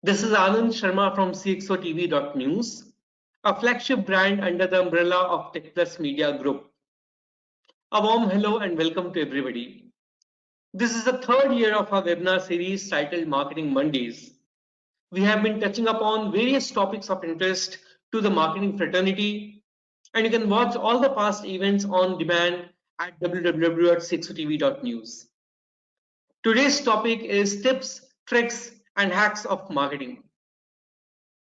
This is Anand Sharma from CXOTV.news, a flagship brand under the umbrella of Techplus Media Group. A warm hello and welcome to everybody. This is the third year of our webinar series titled Marketing Mondays. We have been touching upon various topics of interest to the marketing fraternity, and you can watch all the past events on demand at www.cxotv.news. Today's topic is tips, tricks, and hacks of marketing.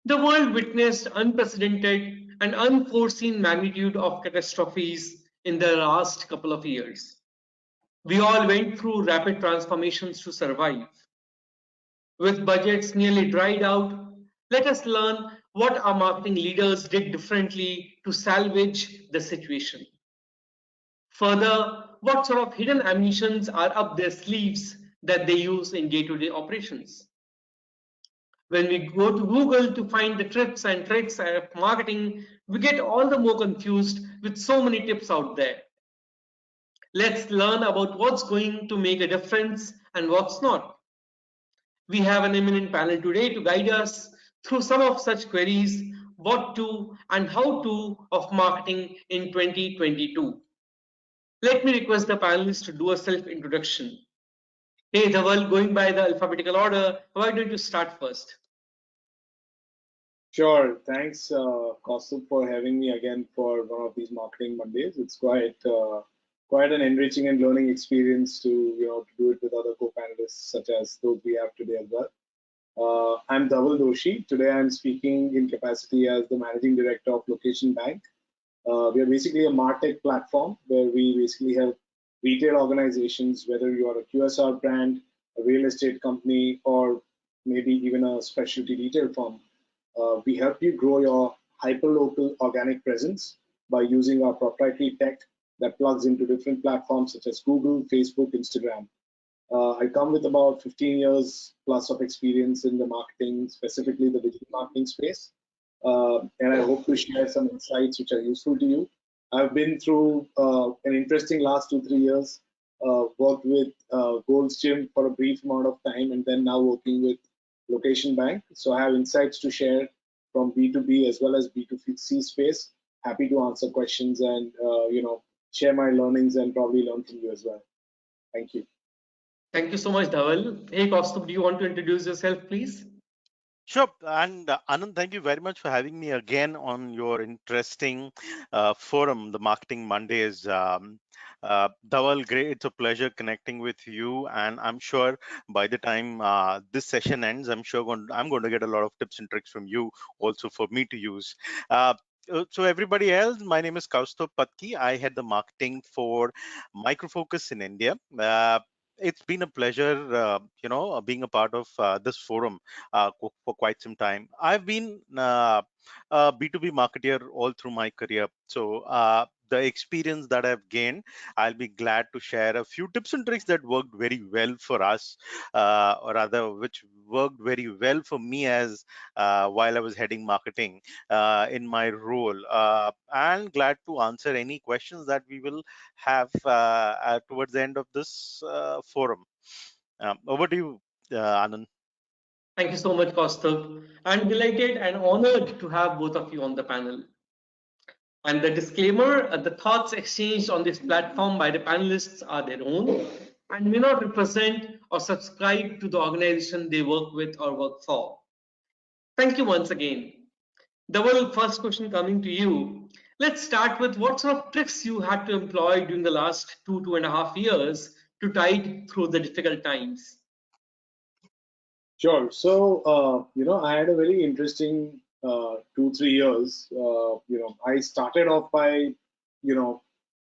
The world witnessed unprecedented and unforeseen magnitude of catastrophes in the last couple of years. We all went through rapid transformations to survive. With budgets nearly dried out, let us learn what our marketing leaders did differently to salvage the situation. Further, what sort of hidden ammunitions are up their sleeves that they use in day-to-day operations. When we go to Google to find the tips and tricks of marketing, we get all the more confused with so many tips out there. Let's learn about what's going to make a difference and what's not. We have an eminent panel today to guide us through some of such queries, what to and how to of marketing in 2022. Let me request the panelists to do a self-introduction. Hey Dhaval, going by the alphabetical order, why don't you start first? Sure. Thanks, Kaustubh, for having me again for one of these Marketing Mondays. It's quite an enriching and learning experience to to do it with other co-panelists such as those we have today as well. I'm Dhaval Doshi. Today I'm speaking in capacity as the Managing Director of Location Bank. We are basically a MarTech platform where we basically help retail organizations, whether you are a QSR brand, a real estate company, or maybe even a specialty retail firm. We help you grow your hyperlocal organic presence by using our proprietary tech that plugs into different platforms such as Google, Facebook, Instagram. I come with about 15 years plus of experience in the marketing, specifically the digital marketing space. And I hope to share some insights which are useful to you. I've been through an interesting last 2-3 years, worked with Gold's Gym for a brief amount of time, and then now working with Location Bank. So I have insights to share from B2B as well as B2C space. Happy to answer questions and share my learnings and probably learn from you as well. Thank you. Thank you so much, Dhaval. Hey, Kaustubh, do you want to introduce yourself, please? Sure. And Anand, thank you very much for having me again on your interesting forum, the Marketing Mondays. Dhaval, great. It's a pleasure connecting with you. And I'm sure by the time this session ends, I'm going to get a lot of tips and tricks from you also for me to use. So everybody else, my name is Kaustubh Patki. I head the marketing for Micro Focus in India. It's been a pleasure, being a part of this forum for quite some time. I've been a B2B marketer all through my career. So the experience that I've gained, I'll be glad to share a few tips and tricks that worked very well for us, or rather, which worked very well for me as while I was heading marketing in my role. And glad to answer any questions that we will have towards the end of this forum. Over to you, Anand. Thank you so much, Kaustubh. I'm delighted and honored to have both of you on the panel. And the disclaimer, the thoughts exchanged on this platform by the panelists are their own and may not represent or subscribe to the organization they work with or work for. Thank you once again. Dhaval, first question coming to you. Let's start with what sort of tricks you had to employ during the last 2.5 years to tide through the difficult times. Sure. So, I had a very interesting 2-3 years. I started off by,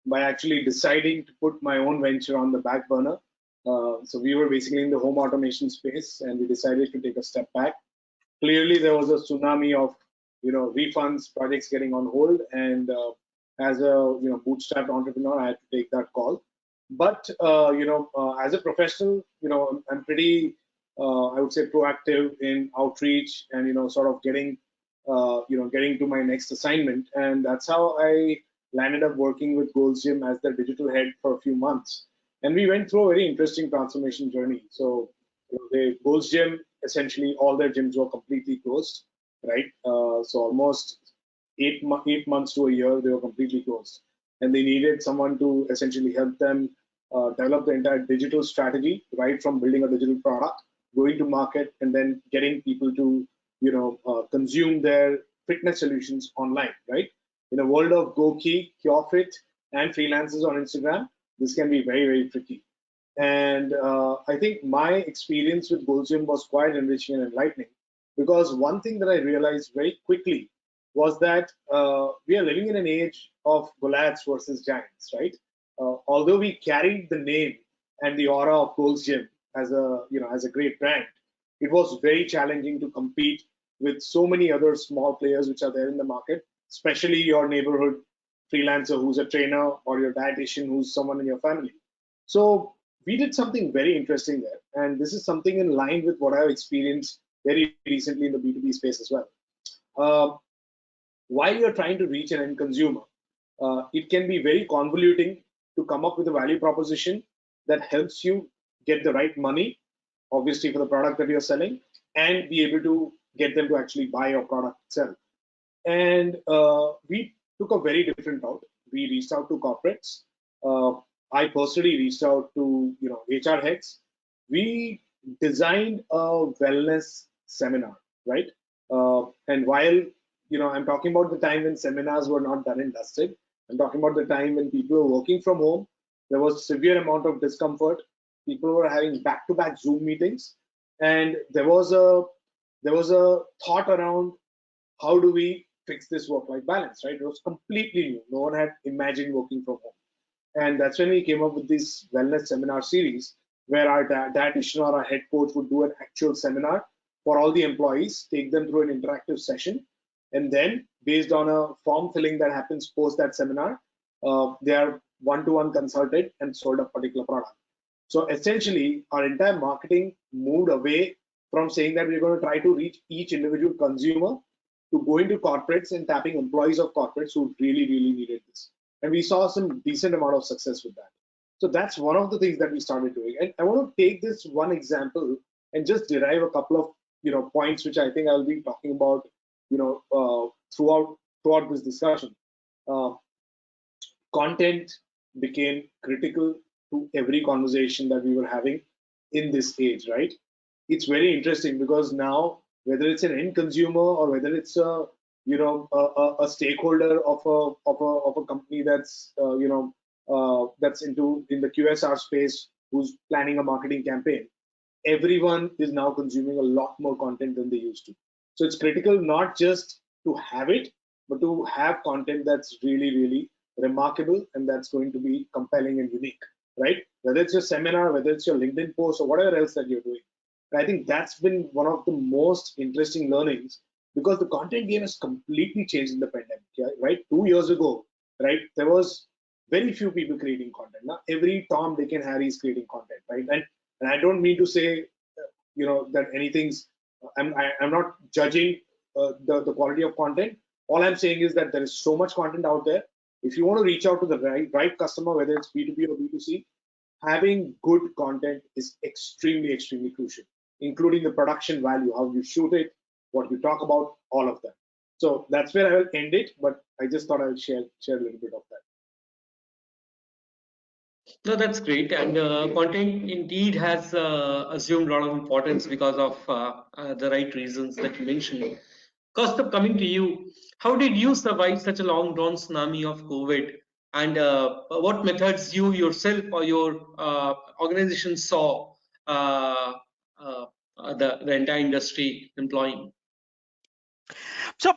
by actually deciding to put my own venture on the back burner. So we were basically in the home automation space, and we decided to take a step back. Clearly, there was a tsunami of, refunds, projects getting on hold, and as a, bootstrapped entrepreneur, I had to take that call. But as a professional, I'm pretty I would say proactive in outreach and sort of getting to my next assignment, and that's how I landed up working with Gold's Gym as their digital head for a few months. And we went through a very interesting transformation journey. So the Gold's Gym essentially all their gyms were completely closed, right? So almost 8 months to a year, they were completely closed. And they needed someone to essentially help them develop the entire digital strategy, right from building a digital product, going to market, and then getting people to, consume their fitness solutions online, right? In a world of GoKey, CureFit, and freelancers on Instagram, this can be very, very tricky. And I think my experience with Gold's Gym was quite enriching and enlightening, because one thing that I realized very quickly was that we are living in an age of Goliaths versus giants, right? Although we carried the name and the aura of Gold's Gym as a great brand, it was very challenging to compete with so many other small players which are there in the market, especially your neighborhood freelancer who's a trainer, or your dietitian who's someone in your family. So we did something very interesting there, and this is something in line with what I've experienced very recently in the B2B space as well. Uh, while you're trying to reach an end consumer, it can be very convoluting to come up with a value proposition that helps you get the right money, obviously, for the product that you're selling, and be able to get them to actually buy your product itself. And we took a very different route. We reached out to corporates. I personally reached out to HR heads. We designed a wellness seminar, right? And while I'm talking about the time when seminars were not done and dusted. I'm talking about the time when people were working from home. There was severe amount of discomfort. People were having back-to-back Zoom meetings, and there was a thought around how do we fix this work-life balance, right? It was completely new. No one had imagined working from home. And that's when we came up with this wellness seminar series, where our dietitian or our head coach would do an actual seminar for all the employees, take them through an interactive session, and then based on a form filling that happens post that seminar, they are one-to-one consulted and sold a particular product. So essentially, our entire marketing moved away from saying that we're going to try to reach each individual consumer to going to corporates and tapping employees of corporates who really, really needed this. And we saw some decent amount of success with that. So that's one of the things that we started doing. And I want to take this one example and just derive a couple of points which I think I'll be talking about throughout this discussion. Uh, Content became critical to every conversation that we were having in this age, right? It's very interesting because now, whether it's an end consumer or whether it's a stakeholder of a company that's that's in the QSR space, who's planning a marketing campaign, everyone is now consuming a lot more content than they used to. So it's critical not just to have it, but to have content that's really, really remarkable and that's going to be compelling and unique, right? Whether it's your seminar, whether it's your LinkedIn post, or whatever else that you're doing. I think that's been one of the most interesting learnings, because the content game has completely changed in the pandemic, right? 2 years ago, right, there was very few people creating content. Now every Tom, Dick, and Harry is creating content, right? And I don't mean to say, that anything's. I'm not judging the quality of content. All I'm saying is that there is so much content out there. If you want to reach out to the right customer, whether it's B2B or B2C, having good content is extremely, extremely crucial, including the production value, how you shoot it, what you talk about, all of that. So that's where I will end it, but I just thought I would share a little bit of that. No, that's great. And content indeed has assumed a lot of importance because of the right reasons that you mentioned. Kaustubh, coming to you, how did you survive such a long drawn tsunami of COVID? And what methods you yourself or your organization saw the entire industry employing? So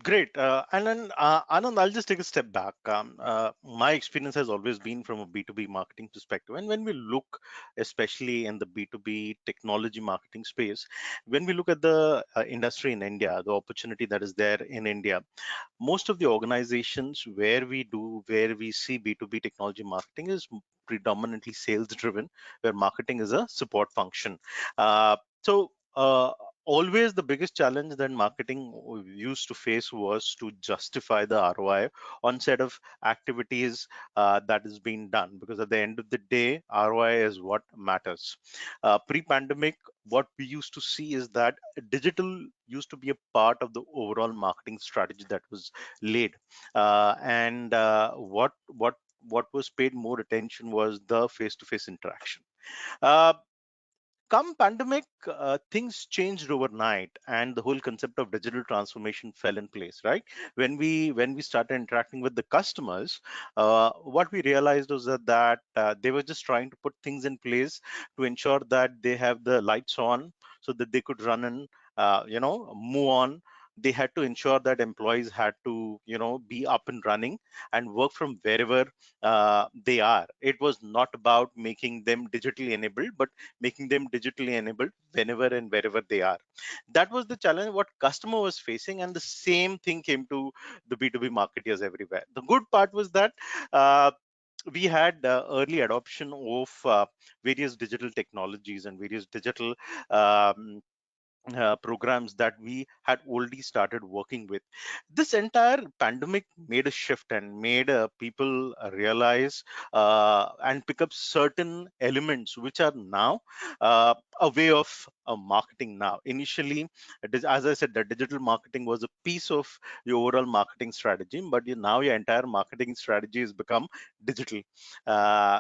great, and then Anand, I'll just take a step back. My experience has always been from a B2B marketing perspective, and when we look, especially in the B2B technology marketing space, when we look at the industry in India, the opportunity that is there in India, most of the organizations where we see B2B technology marketing is predominantly sales driven, where marketing is a support function. So always the biggest challenge that marketing used to face was to justify the ROI on set of activities that is being done, because at the end of the day, ROI is what matters. Pre-pandemic, what we used to see is that digital used to be a part of the overall marketing strategy that was laid, and what was paid more attention was the face-to-face interaction. Uh, Come pandemic, things changed overnight, and the whole concept of digital transformation fell in place, right? When we started interacting with the customers, what we realized was that they were just trying to put things in place to ensure that they have the lights on so that they could run and move on. They had to ensure that employees had to be up and running and work from wherever they are. It was not about making them digitally enabled, but making them digitally enabled whenever and wherever they are. That was the challenge what customer was facing, and the same thing came to the B2B marketers everywhere. The good part was that we had early adoption of various digital technologies and various digital um, programs that we had already started working with. This entire pandemic made a shift and made people realize and pick up certain elements which are now a way of marketing now. Initially, as I said, the digital marketing was a piece of your overall marketing strategy, but now your entire marketing strategy has become digital.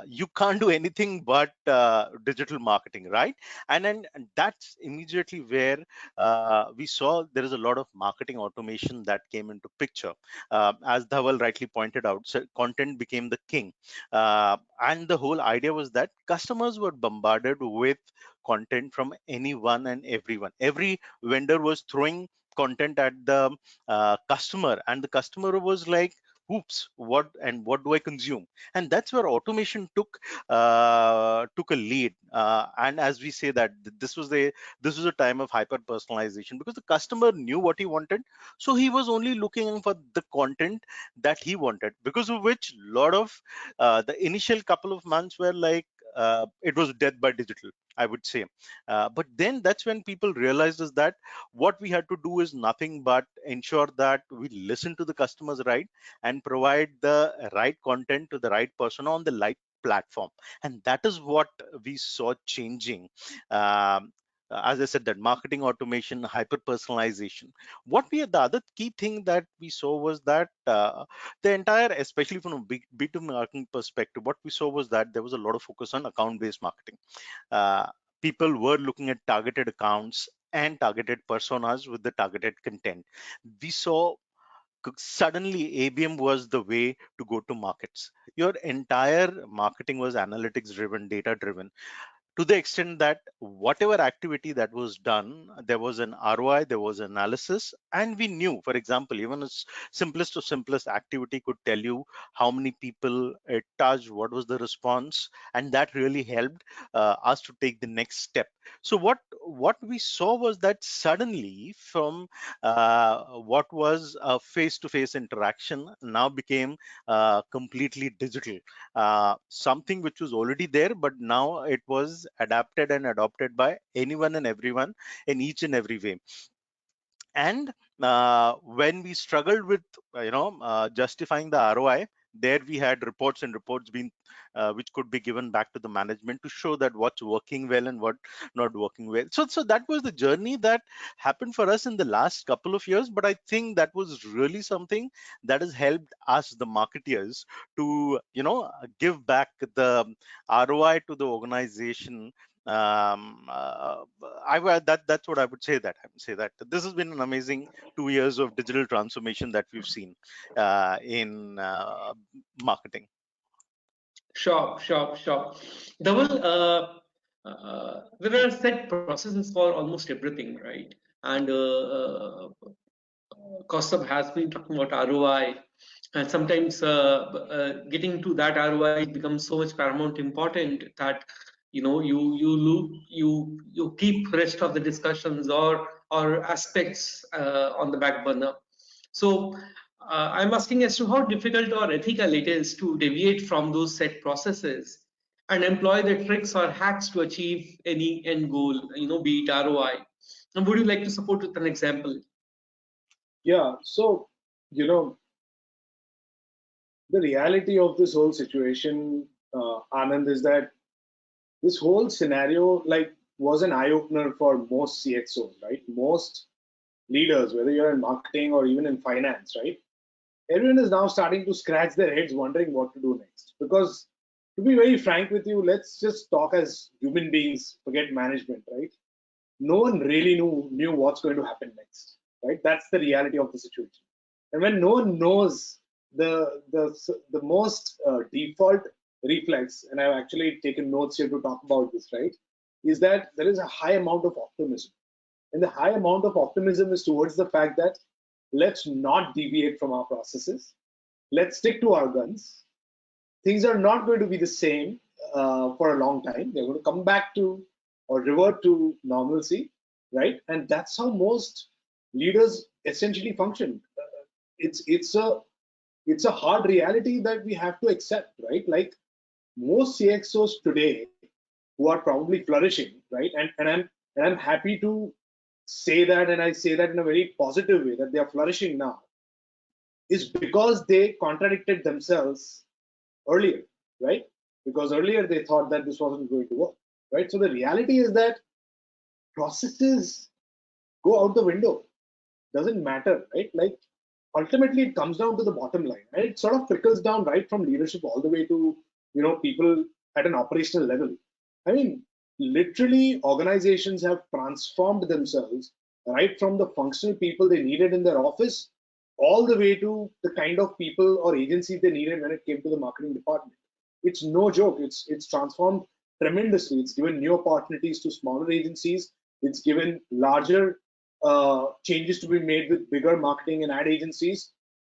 You can't do anything but digital marketing, right? And that's immediately where we saw there is a lot of marketing automation that came into picture. As Dhaval rightly pointed out, so content became the king. And the whole idea was that customers were bombarded with content from anyone and everyone. Every vendor was throwing content at the customer, and the customer was like, oops, what do I consume? And that's where automation took a lead. And as we say that this was a time of hyper personalization, because the customer knew what he wanted, so he was only looking for the content that he wanted, because of which a lot of the initial couple of months were like it was death by digital, I would say. But then that's when people realized is that what we had to do is nothing but ensure that we listen to the customers right and provide the right content to the right person on the right platform. And that is what we saw changing. um, as I said, that marketing automation, hyper personalization. The other key thing that we saw was that the entire, especially from a B2B marketing perspective, what we saw was that there was a lot of focus on account based marketing. uh, People were looking at targeted accounts and targeted personas with the targeted content. We saw suddenly ABM was the way to go to markets. Your entire marketing was analytics driven, data driven, to the extent that whatever activity that was done, there was an ROI, there was analysis, and we knew, for example, even a simplest to simplest activity could tell you how many people it touched, what was the response, and that really helped us to take the next step. So what we saw was that suddenly from what was a face-to-face interaction now became completely digital, something which was already there, but now it was adapted and adopted by anyone and everyone in each and every way. And when we struggled with justifying the ROI, there we had reports and reports being which could be given back to the management to show that what's working well and what not working well. So that was the journey that happened for us in the last couple of years, but I think that was really something that has helped us, the marketeers, to give back the ROI to the organization. That's what I would say. That I would say that this has been an amazing 2 years of digital transformation that we've seen in marketing. Sure. Dhaval, there are set processes for almost everything, right? And Kaustubh has been talking about ROI, and sometimes getting to that ROI becomes so much paramount important that you keep rest of the discussions or aspects on the back burner. So I'm asking as to how difficult or ethical it is to deviate from those set processes, and employ the tricks or hacks to achieve any end goal, be it ROI. And would you like to support with an example? Yeah. So, the reality of this whole situation, Anand, is that this whole scenario was an eye opener for most CXOs, right? Most leaders, whether you're in marketing or even in finance, right? Everyone is now starting to scratch their heads wondering what to do next. Because to be very frank with you, let's just talk as human beings, forget management, right? No one really knew what's going to happen next, right? That's the reality of the situation. And when no one knows, the most default reflex, and I've actually taken notes here to talk about this, right, is that there is a high amount of optimism. And the high amount of optimism is towards the fact that let's not deviate from our processes. Let's stick to our guns. Things are not going to be the same for a long time. They're going to come back to or revert to normalcy, right? And that's how most leaders essentially function. It's a hard reality that we have to accept, right? Like most CXOs today who are probably flourishing, right? And I'm happy to say that, and I say that in a very positive way, that they are flourishing now, is because they contradicted themselves earlier, right? Because earlier they thought that this wasn't going to work, right? So the reality is that processes go out the window. Doesn't matter, right? Like ultimately it comes down to the bottom line, and it sort of trickles down right from leadership all the way to people at an operational level. I mean, literally organizations have transformed themselves right from the functional people they needed in their office all the way to the kind of people or agencies they needed when it came to the marketing department. It's no joke. It's transformed tremendously. It's given new opportunities to smaller agencies. It's given larger changes to be made with bigger marketing and ad agencies.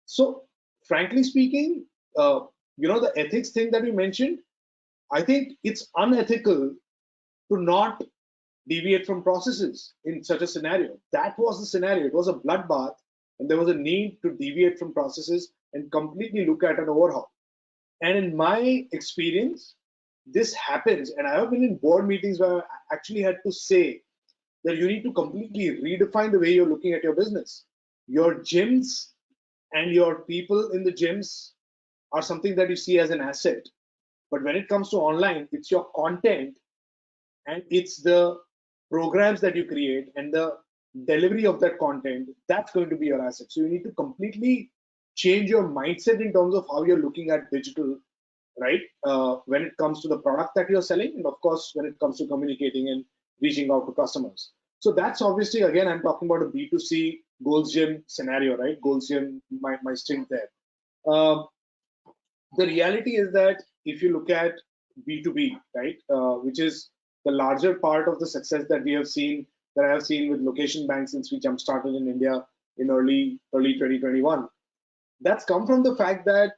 So, frankly speaking, the ethics thing that we mentioned, I think it's unethical to not deviate from processes in such a scenario. That was the scenario. It was a bloodbath, and there was a need to deviate from processes and completely look at an overhaul. And in my experience, this happens. And I have been in board meetings where I actually had to say that you need to completely redefine the way you're looking at your business. Your gyms and your people in the gyms are something that you see as an asset. But when it comes to online, it's your content and it's the programs that you create and the delivery of that content that's going to be your asset. So you need to completely change your mindset in terms of how you're looking at digital, right? When it comes to the product that you're selling, and of course, when it comes to communicating and reaching out to customers. So that's obviously, again, I'm talking about a B2C Gold's Gym scenario, right? Gold's Gym, my stint there. The reality is that if you look at B2B, right, which is the larger part of the success that we have seen, that I have seen with location banks since we jump started in India in early 2021, that's come from the fact that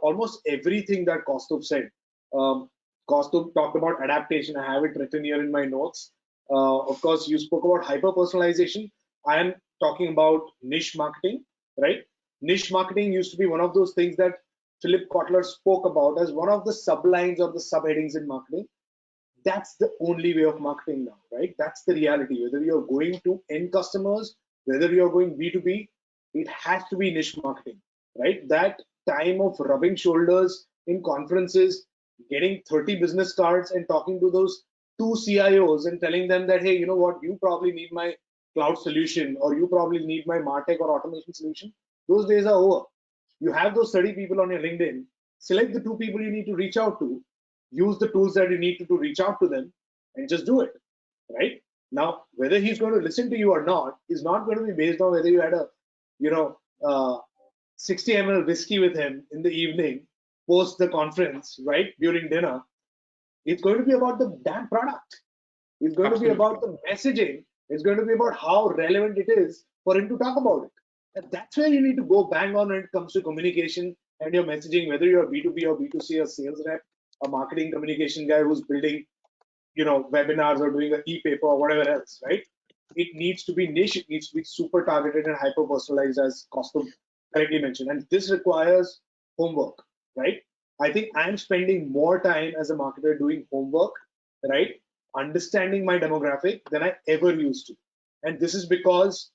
almost everything that Kaustubh said. Kaustubh talked about adaptation. I have it written here in my notes. Of course, you spoke about hyper personalization. I am talking about niche marketing, right? Niche marketing used to be one of those things that Philip Kotler spoke about as one of the sublines or the subheadings in marketing. That's the only way of marketing now, right? That's the reality. Whether you're going to end customers, whether you're going B2B, it has to be niche marketing, right? That time of rubbing shoulders in conferences, getting 30 business cards and talking to those two CIOs and telling them that, hey, you know what, you probably need my cloud solution or you probably need my MarTech or automation solution. Those days are over. You have those 30 people on your LinkedIn, select the two people you need to reach out to, use the tools that you need to reach out to them, and just do it, right? Now, whether he's going to listen to you or not is not going to be based on whether you had a, 60 ml whiskey with him in the evening, post the conference, right, during dinner. It's going to be about the damn product. It's going to be about the messaging. It's going to be about how relevant it is for him to talk about it. And that's where you need to go bang on when it comes to communication and your messaging, whether you're B2B or B2C, a sales rep, a marketing communication guy who's building, webinars or doing an e-paper or whatever else, right? It needs to be niche. It needs to be super targeted and hyper personalized, as Kaustubh correctly mentioned. And this requires homework, right? I think I'm spending more time as a marketer doing homework, right? Understanding my demographic than I ever used to. And this is because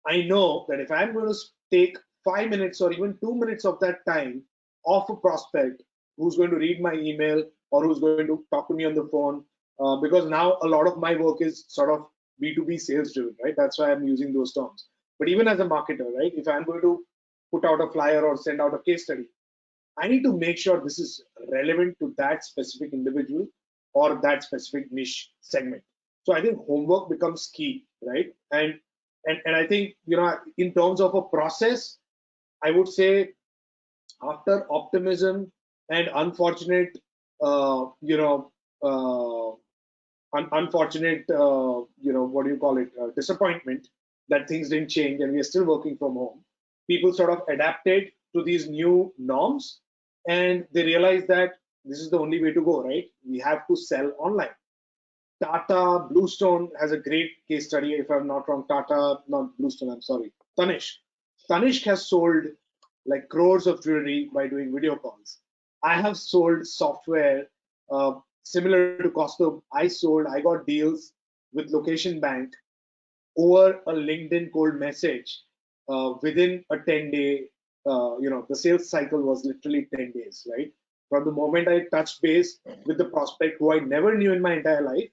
I know that if I'm going to take 5 minutes or even 2 minutes of that time off a prospect who's going to read my email or who's going to talk to me on the phone, because now a lot of my work is sort of B2B sales driven, right? That's why I'm using those terms. But even as a marketer, right, if I'm going to put out a flyer or send out a case study, I need to make sure this is relevant to that specific individual or that specific niche segment. So I think homework becomes key, right? And I think, in terms of a process, I would say after optimism and unfortunate, uh, unfortunate, what do you call it, disappointment that things didn't change and we are still working from home. People sort of adapted to these new norms and they realized that this is the only way to go, right? We have to sell online. Tata Bluestone has a great case study, if I'm not wrong. Tata, not Bluestone, I'm sorry. Tanishq. Tanishq has sold like crores of jewelry by doing video calls. I have sold software similar to Kaustubh. I got deals with Location Bank over a LinkedIn cold message within a 10-day, the sales cycle was literally 10 days, right? From the moment I touched base with the prospect who I never knew in my entire life,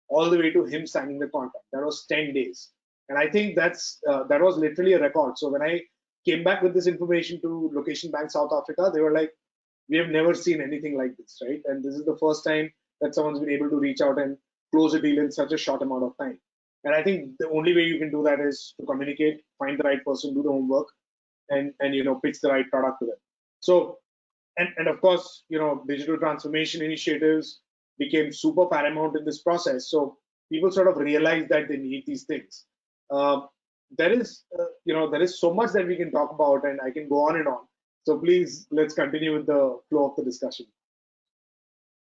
all the way to him signing the contract. That was 10 days. And I think that was literally a record. So when I came back with this information to Location Bank South Africa, they were like, we have never seen anything like this, right? And this is the first time that someone's been able to reach out and close a deal in such a short amount of time. And I think the only way you can do that is to communicate, find the right person, do the homework, and pitch the right product to them. So and of course, digital transformation initiatives became super paramount in this process. So people sort of realized that they need these things. Uh, there is so much that we can talk about, and I can go on and on. So please, let's continue with the flow of the discussion.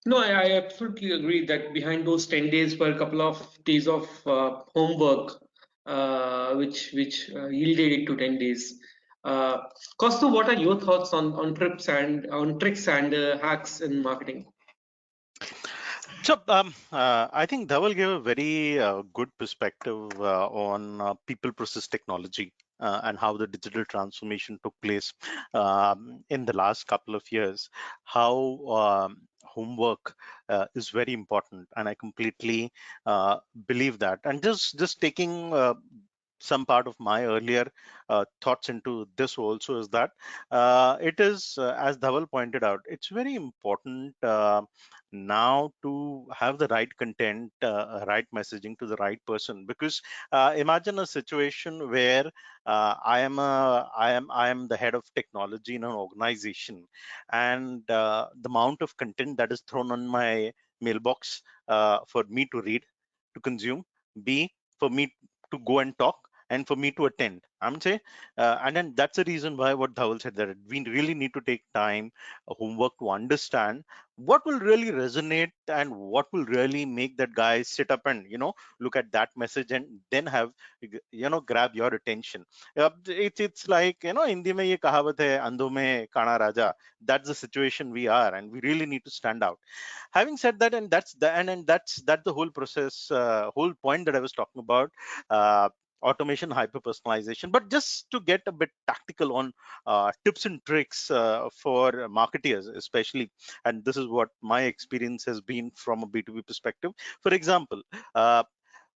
No, I absolutely agree that behind those 10 days were a couple of days of homework, which yielded into 10 days. Uh, Kostu, what are your thoughts on trips and on tricks and hacks in marketing? So I think Dhaval gave a very good perspective on people process technology and how the digital transformation took place in the last couple of years, how homework is very important, and I completely believe that. And just taking some part of my earlier thoughts into this also is that it is, as Dhaval pointed out, it's very important now to have the right content, right messaging to the right person. Because imagine a situation where I am the head of technology in an organization, and the amount of content that is thrown on my mailbox for me to read, to consume, B, for me to go and talk, and for me to attend. I'm saying, and then that's the reason why what Dhaval said, that we really need to take time, homework, to understand what will really resonate and what will really make that guy sit up and look at that message and then have grab your attention. It's like, Hindi mein ye kahavat hai, andho mein kana raja. That's the situation we are, and we really need to stand out. Having said that, and that's the whole process, whole point that I was talking about. Automation, hyper personalization. But just to get a bit tactical on tips and tricks for marketeers especially, and this is what my experience has been from a B2B perspective. For example,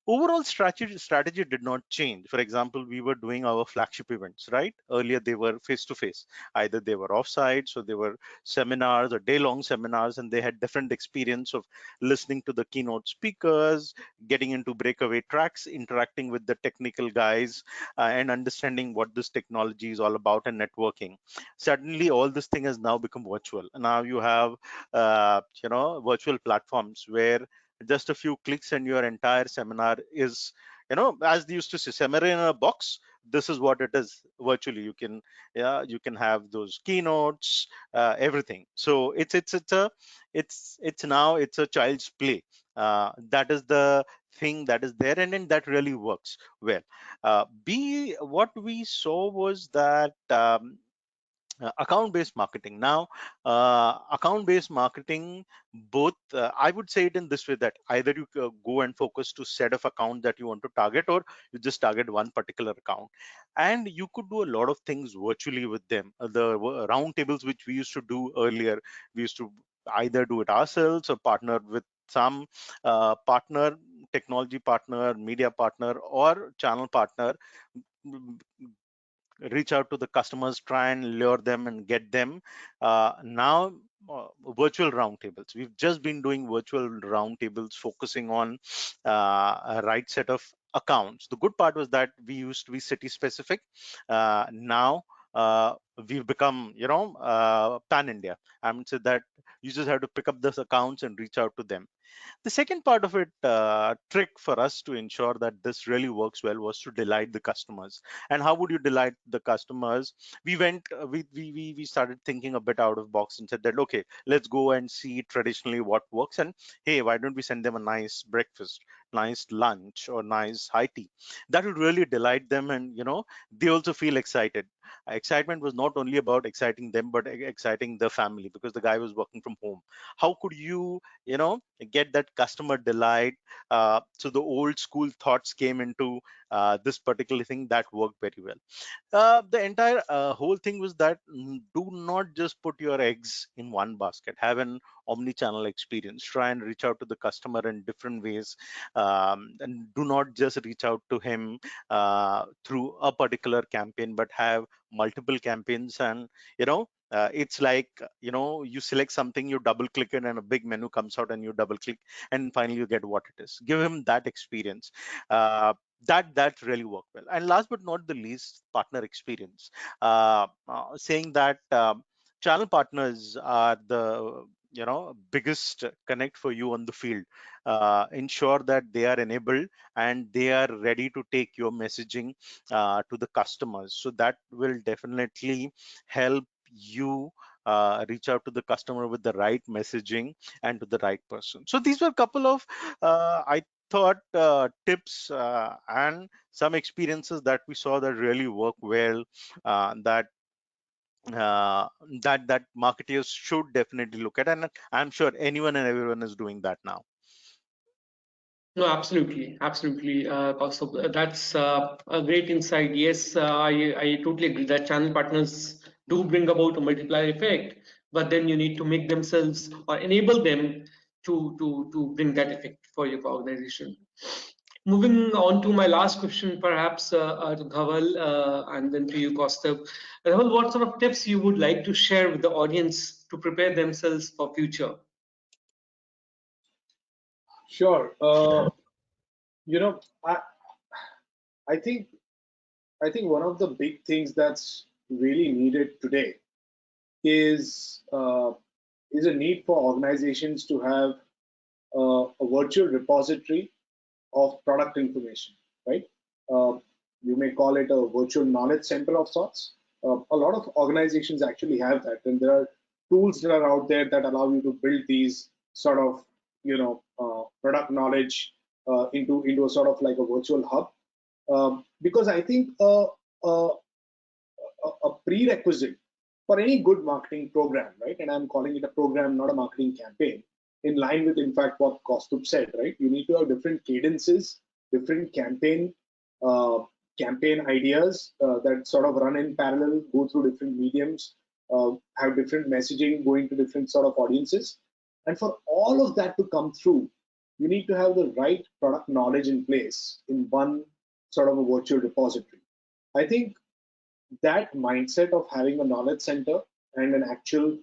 overall strategy did not change. For example, we were doing our flagship events, right? Earlier they were face to face, either they were offsite, so they were seminars or day long seminars, and they had different experience of listening to the keynote speakers, getting into breakaway tracks, interacting with the technical guys, and understanding what this technology is all about, and networking. Suddenly all this thing has now become virtual. Now you have virtual platforms where just a few clicks and your entire seminar is, as they used to say, seminar in a box. This is what it is virtually. You can, yeah, you can have those keynotes, everything. So it's now it's a child's play. That is the thing that is there, and then that really works well. What we saw was that account-based marketing. Now, account-based marketing, both I would say it in this way, that either you go and focus to set of account that you want to target, or you just target one particular account, and you could do a lot of things virtually with them. The round tables which we used to do earlier, we used to either do it ourselves or partner with some partner, technology partner, media partner, or channel partner, reach out to the customers, try and lure them and get them. Now, virtual roundtables. We've just been doing virtual roundtables, focusing on a right set of accounts. The good part was that we used to be city specific. Now we've become, pan India. I mean, so that you just have to pick up those accounts and reach out to them. The second part of it, trick for us to ensure that this really works well, was to delight the customers. And how would you delight the customers? We went, we started thinking a bit out of box and said that, okay, let's go and see traditionally what works. And hey, why don't we send them a nice breakfast, nice lunch, or nice high tea? That would really delight them, and they also feel excited. Excitement was not only about exciting them, but exciting the family, because the guy was working from home. How could you get that customer delight? So the old school thoughts came into this particular thing that worked very well. The entire whole thing was that, do not just put your eggs in one basket. Have an omni-channel experience. Try and reach out to the customer in different ways, and do not just reach out to him through a particular campaign, but have multiple campaigns. And it's like, you select something, you double click it, and a big menu comes out, and you double click, and finally you get what it is. Give him that experience. That really worked well. And last but not the least, partner experience. Saying that channel partners are the biggest connect for you on the field. Ensure that they are enabled and they are ready to take your messaging to the customers. So that will definitely help you reach out to the customer with the right messaging and to the right person. So these were a couple of I thought tips and some experiences that we saw that really work well, that uh, that marketers should definitely look at, and I'm sure anyone and everyone is doing that now. No, absolutely, absolutely, Kaustubh. That's a great insight. Yes, I totally agree that channel partners do bring about a multiplier effect, but then you need to make themselves or enable them to bring that effect for your organization. Moving on to my last question, perhaps to Dhaval, and then to you, Kaustubh. Dhaval, what sort of tips you would like to share with the audience to prepare themselves for future? Sure. You know, I think one of the big things that's really needed today is a need for organizations to have a virtual repository of product information, right? Uh, you may call it a virtual knowledge center of sorts. A lot of organizations actually have that, and there are tools that are out there that allow you to build these sort of product knowledge into a sort of like a virtual hub. Because I think a, a prerequisite for any good marketing program, right? And I'm calling it a program, not a marketing campaign, in line with, in fact, what Kaustubh said, right? You need to have different cadences, different uh, campaign ideas that sort of run in parallel, go through different mediums, have different messaging going to different sort of audiences. And for all of that to come through, you need to have the right product knowledge in place in one sort of a virtual repository. I think that mindset of having a knowledge center and an actual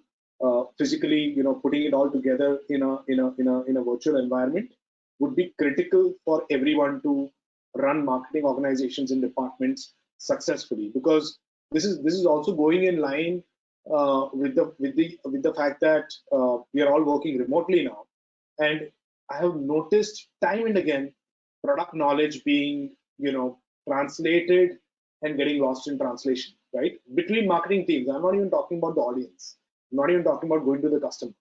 physically putting it all together in a virtual environment would be critical for everyone to run marketing organizations and departments successfully, because this is also going in line with the fact that we are all working remotely now. And I have noticed time and again product knowledge being translated and getting lost in translation, right? Between marketing teams. I'm not even talking about the audience. I'm not even talking about going to the customer.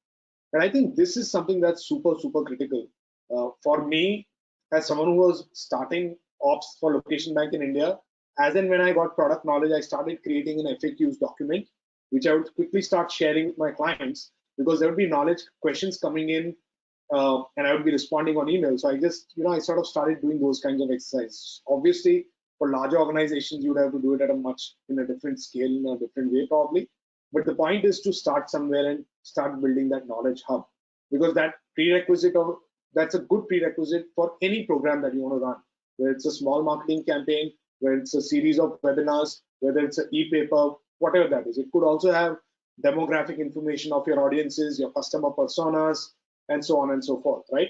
And I think this is something that's super, super critical. For me, as someone who was starting ops for Location Bank in India, as and when I got product knowledge, I started creating an FAQs document which I would quickly start sharing with my clients, because there would be knowledge questions coming in, and I would be responding on email. So I just, I sort of started doing those kinds of exercises. Obviously, for larger organizations, you would have to do it at in a different scale, in a different way, probably. But the point is to start somewhere and start building that knowledge hub, because that's a good prerequisite for any program that you want to run, whether it's a small marketing campaign, whether it's a series of webinars, whether it's an e-paper, whatever that is. It could also have demographic information of your audiences, your customer personas, and so on and so forth, right?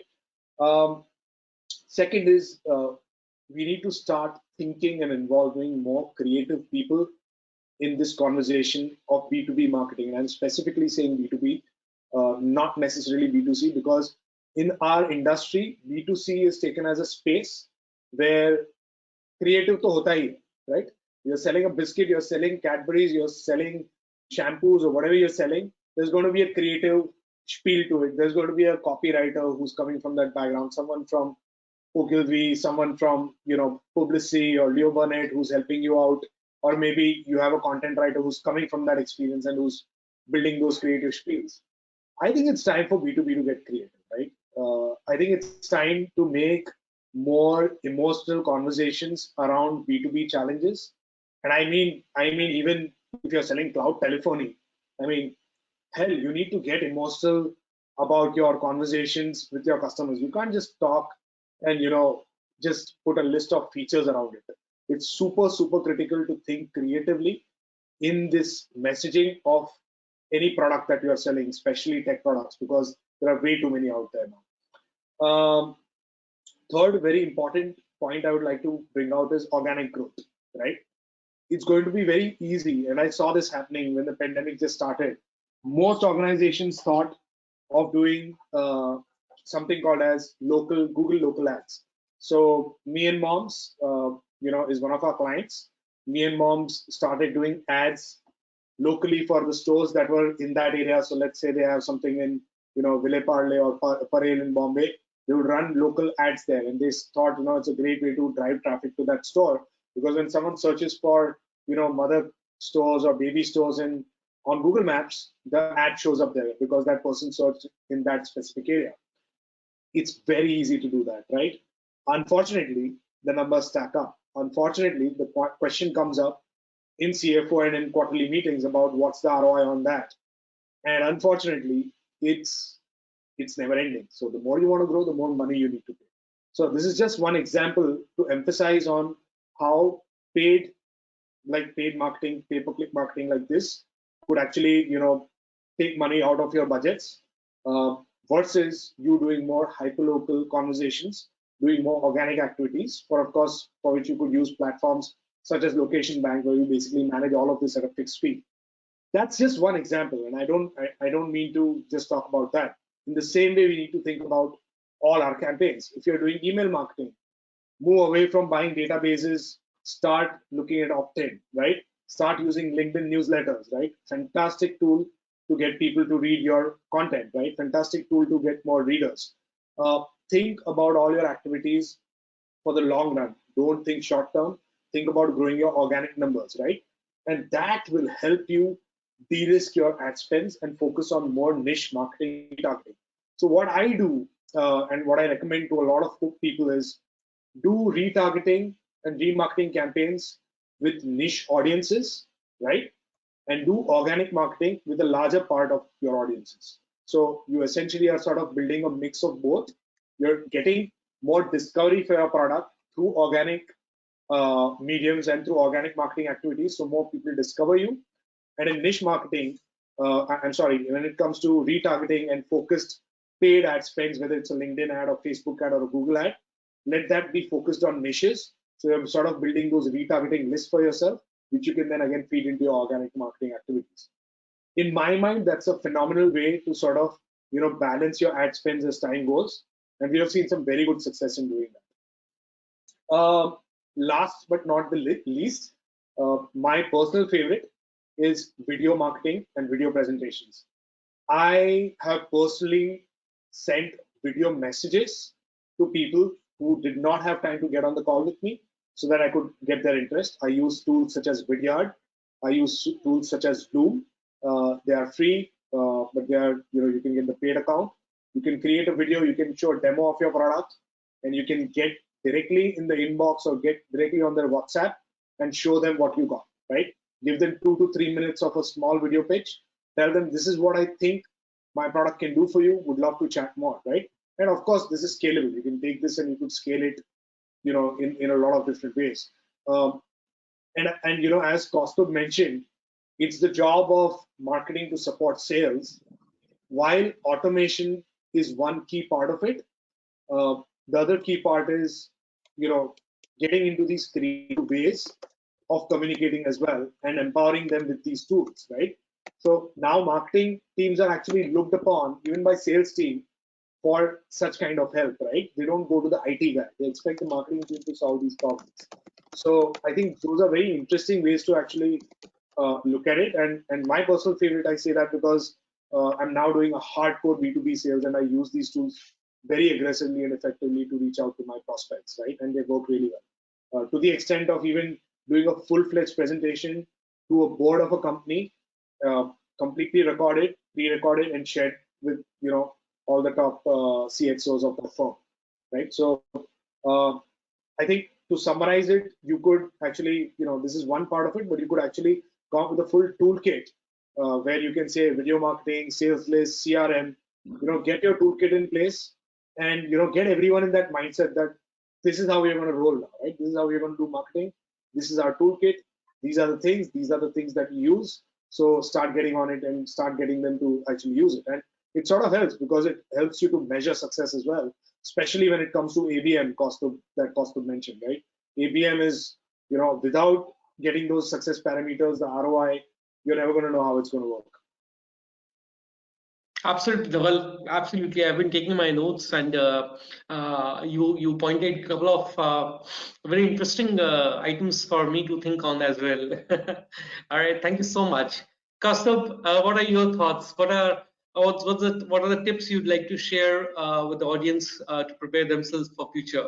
Second is we need to start thinking and involving more creative people in this conversation of B2B marketing. And I'm specifically saying B2B, not necessarily B2C, because in our industry, B2C is taken as a space where creative to hota hi, right? You're selling a biscuit, you're selling Cadbury's, you're selling shampoos, or whatever you're selling. There's going to be a creative spiel to it. There's going to be a copywriter who's coming from that background, someone from Ogilvy, someone from Publicis or Leo Burnett who's helping you out, or maybe you have a content writer who's coming from that experience and who's building those creative spiels. I think it's time for B2B to get creative, right? I think it's time to make more emotional conversations around B2B challenges. And I mean, even if you're selling cloud telephony, I mean, hell, you need to get emotional about your conversations with your customers. You can't just talk and just put a list of features around it. It's super, super critical to think creatively in this messaging of any product that you are selling, especially tech products, because there are way too many out there now. Third, very important point I would like to bring out is organic growth, right? It's going to be very easy, and I saw this happening when the pandemic just started. Most organizations thought of doing something called as Google local ads. So Me and Moms, is one of our clients. Me and Moms started doing ads locally for the stores that were in that area. So let's say they have something in Ville Parle or Parel in Bombay. They would run local ads there, and they thought it's a great way to drive traffic to that store, because when someone searches for mother stores or baby stores on Google Maps, the ad shows up there because that person searched in that specific area. It's very easy to do that, right? Unfortunately, the numbers stack up. Unfortunately, the question comes up in CFO and in quarterly meetings about what's the ROI on that. And unfortunately, it's never ending. So the more you want to grow, the more money you need to pay. So this is just one example to emphasize on how paid marketing, pay-per-click marketing like this could actually, take money out of your budgets versus you doing more hyperlocal conversations, doing more organic activities, for which you could use platforms such as Location Bank, where you basically manage all of this at a fixed fee. That's just one example, and I don't mean to just talk about that. In the same way, we need to think about all our campaigns. If you're doing email marketing, move away from buying databases, start looking at opt-in, right? Start using LinkedIn newsletters, right? Fantastic tool to get people to read your content, right? Fantastic tool to get more readers. Think about all your activities for the long run. Don't think short term. Think about growing your organic numbers, right? And that will help you de-risk your ad spends and focus on more niche marketing targeting. So what I do and what I recommend to a lot of people is do retargeting and remarketing campaigns with niche audiences, right? And do organic marketing with a larger part of your audiences. So you essentially are sort of building a mix of both. You're getting more discovery for your product through organic mediums and through organic marketing activities, so more people discover you. And in niche marketing, when it comes to retargeting and focused paid ad spends, whether it's a LinkedIn ad or Facebook ad or a Google ad, let that be focused on niches. So you're sort of building those retargeting lists for yourself, which you can then again feed into your organic marketing activities. In my mind, that's a phenomenal way to sort of balance your ad spends as time goes, and we have seen some very good success in doing that. Last but not the least, my personal favorite is video marketing and video presentations. I have personally sent video messages to people who did not have time to get on the call with me so that I could get their interest. I use tools such as Vidyard. I use tools such as Loom. They are free, but they are, you can get the paid account. You can create a video, you can show a demo of your product, and you can get directly in the inbox or get directly on their WhatsApp and show them what you got, right? Give them 2 to 3 minutes of a small video pitch. Tell them this is what I think my product can do for you. Would love to chat more, right? And of course, this is scalable. You can take this and you could scale it, in a lot of different ways. And as Kaustubh mentioned, it's the job of marketing to support sales. While automation is one key part of it, the other key part is, getting into these creative ways of communicating as well and empowering them with these tools, right? So now marketing teams are actually looked upon even by sales team for such kind of help, right? They don't go to the IT guy. They expect the marketing team to solve these problems. So I think those are very interesting ways to actually look at it. And my personal favorite, I say that because I'm now doing a hardcore B2B sales, and I use these tools very aggressively and effectively to reach out to my prospects, right? And they work really well. To the extent of even doing a full-fledged presentation to a board of a company, completely recorded, pre-recorded, and shared with all the top CXOs of the firm, right? So I think to summarize it, you could actually, this is one part of it, but you could actually come up with a full toolkit where you can say video marketing, sales list, CRM, get your toolkit in place and, get everyone in that mindset that this is how we're going to roll now, right? This is how we're going to do marketing. This is our toolkit. These are the things that we use. So start getting on it and start getting them to actually use it. And it sort of helps because it helps you to measure success as well, especially when it comes to ABM that Kaustubh mentioned, right? ABM is, without getting those success parameters, the ROI, you're never going to know how it's going to work. Absolutely, Dhaval. Absolutely. I've been taking my notes, and you pointed a couple of very interesting items for me to think on as well. All right, thank you so much, Kaustubh. What are your thoughts? What are the tips you'd like to share with the audience to prepare themselves for future?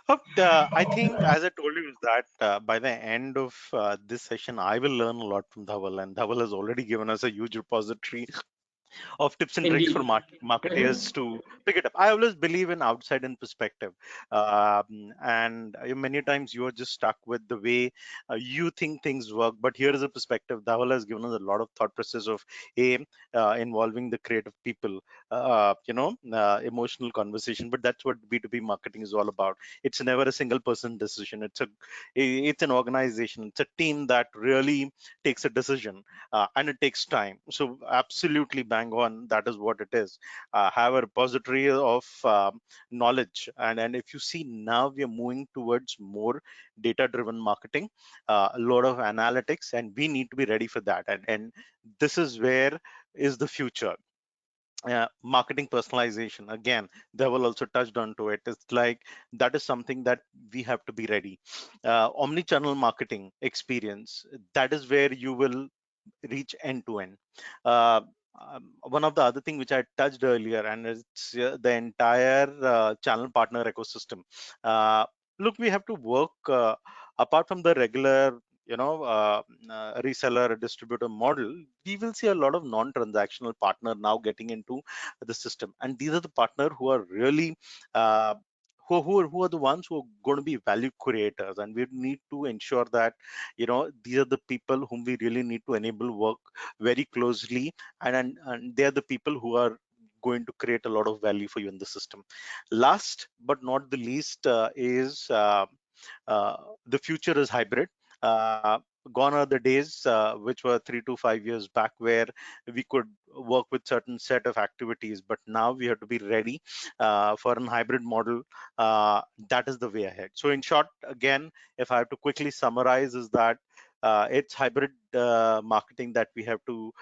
I think, as I told you, is that by the end of this session, I will learn a lot from Dhaval, and Dhaval has already given us a huge repository of tips and tricks for Indeed. marketers to pick it up. I always believe in outside in perspective, and many times you are just stuck with the way you think things work. But here is a perspective. Dhaval has given us a lot of thought process of involving the creative people, emotional conversation. But that's what B2B marketing is all about. It's never a single person decision. It's an organization. It's a team that really takes a decision, and it takes time. So absolutely bang on. That is what it is. Have a repository of knowledge, and if you see now we are moving towards more data-driven marketing, a lot of analytics, and we need to be ready for that. And this is where is the future. Marketing personalization, again, they will also touched on to it. It's like that is something that we have to be ready. Omni-channel marketing experience, that is where you will reach end to end. One of the other thing which I touched earlier, and it's the entire channel partner ecosystem. Look, we have to work apart from the regular reseller distributor model. We will see a lot of non-transactional partner now getting into the system, and these are the partner who are really who are the ones who are going to be value creators, and we need to ensure that these are the people whom we really need to enable work very closely, and they are the people who are going to create a lot of value for you in the system. Last but not the least is the future is hybrid. Uh, Gone are the days which were 3 to 5 years back, where we could work with certain set of activities, but now we have to be ready for an hybrid model. That is the way ahead. So in short, again, if I have to quickly summarize, is that it's hybrid marketing that we have to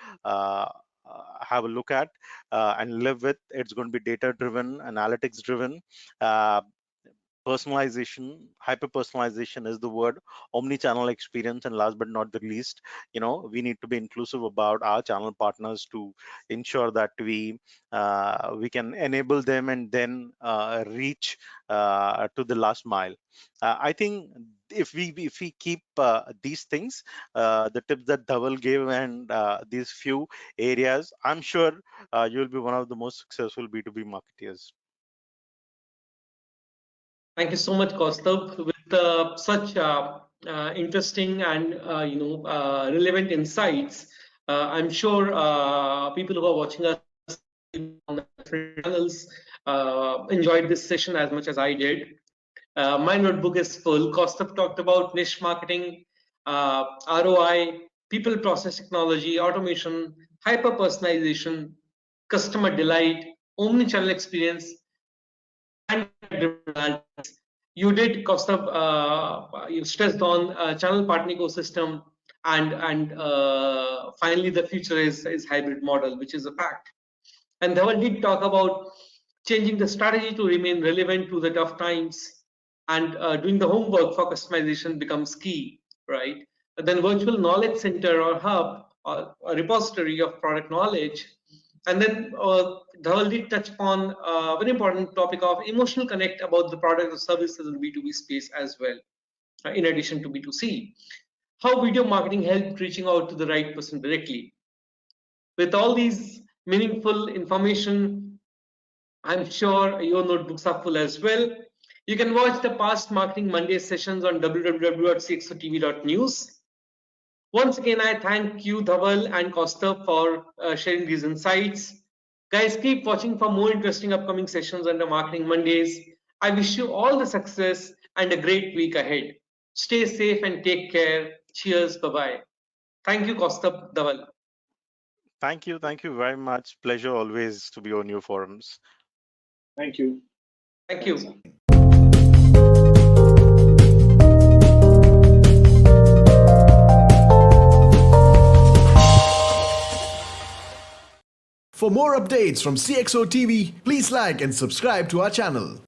have a look at and live with. It's going to be data driven, analytics driven. Personalization, hyper personalization is the word, omni-channel experience, and last but not the least, we need to be inclusive about our channel partners to ensure that we can enable them and then reach to the last mile. I think if we keep these things, the tips that Dhaval gave, and these few areas, I'm sure you'll be one of the most successful B2B marketeers. Thank you so much, Kaustubh, with such interesting and relevant insights. I'm sure people who are watching us on different channels enjoyed this session as much as I did. My notebook is full. Kaustubh talked about niche marketing, ROI, people process technology, automation, hyper personalization, customer delight, omni-channel experience, and you did, Kaustubh, you stressed on channel partner ecosystem, and finally the future is hybrid model, which is a fact. And Dhaval did talk about changing the strategy to remain relevant to the tough times, and doing the homework for customization becomes key, right? And then virtual knowledge center or hub or a repository of product knowledge. And then Dhaval did touch upon a very important topic of emotional connect about the product or services in B2B space as well, in addition to B2C. How video marketing helped reaching out to the right person directly. With all these meaningful information, I'm sure your notebooks are full as well. You can watch the past Marketing Monday sessions on www.cxotv.news. Once again, I thank you, Dhaval and Kaustubh, for sharing these insights. Guys, keep watching for more interesting upcoming sessions under Marketing Mondays. I wish you all the success and a great week ahead. Stay safe and take care. Cheers. Bye-bye. Thank you, Kaustubh, Dhaval. Thank you very much. Pleasure always to be on your forums. Thank you. Thank you. For more updates from CXOTV, please like and subscribe to our channel.